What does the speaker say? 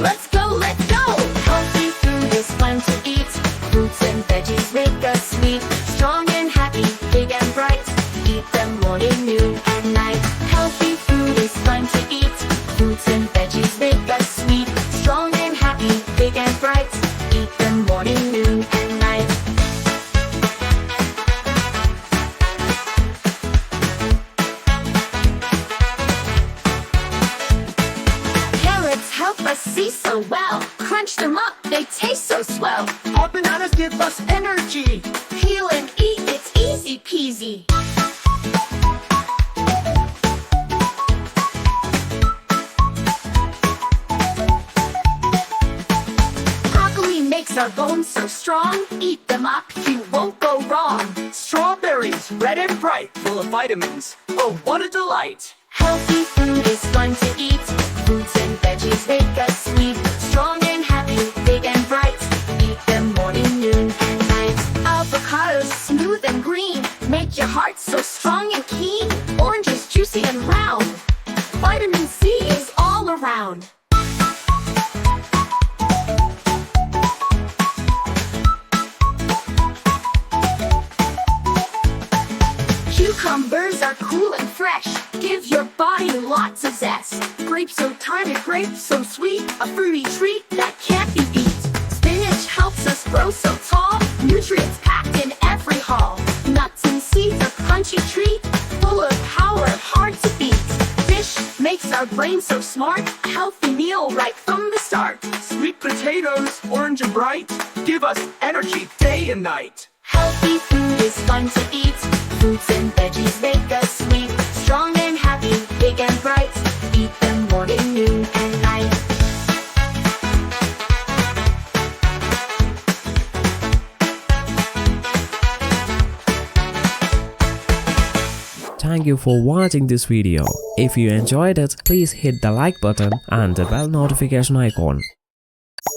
Let's go, let's go! Healthy food is fun to eat. Fruits and veggies make us sweet. Strong and happy, big and bright. Eat them morning, noon, and night. Healthy food is fun to eat. Fruits and veggies make us sweet. Strong and happy, big and bright. Eat them morning, noon, and night. Carrots help us see so well. Crunch them up, they taste so swell. Our bananas give us energy. Peel and eat, it's easy peasy. Broccoli makes our bones so strong. Eat them up, you won't go wrong. Strawberries, red and bright, full of vitamins. Oh, what a delight! Healthy food is fun to eat. Fruits and veggies make us sweet. Strong and happy, big and bright. Eat them morning, noon, and night. Avocados, smooth and green, make your heart so strong and keen. Oranges, juicy and round. Vitamin C is all around. Cucumbers are cool and fresh. Give your body lots of zest. Grapes so tiny, grapes so sweet. A fruity treat that can't be beat. Spinach helps us grow so tall. Nutrients packed in every haul. Nuts and seeds a crunchy treat. Full of power, hard to beat. Fish makes our brain so smart. A healthy meal right from the start. Sweet potatoes, orange and bright, give us energy day and night. Healthy food is fun to eat. Fruits and veggies make us sweet. Strong and happy, big and bright. Eat them morning, noon, and night. Thank you for watching this video. If you enjoyed it, please hit the like button and the bell notification icon.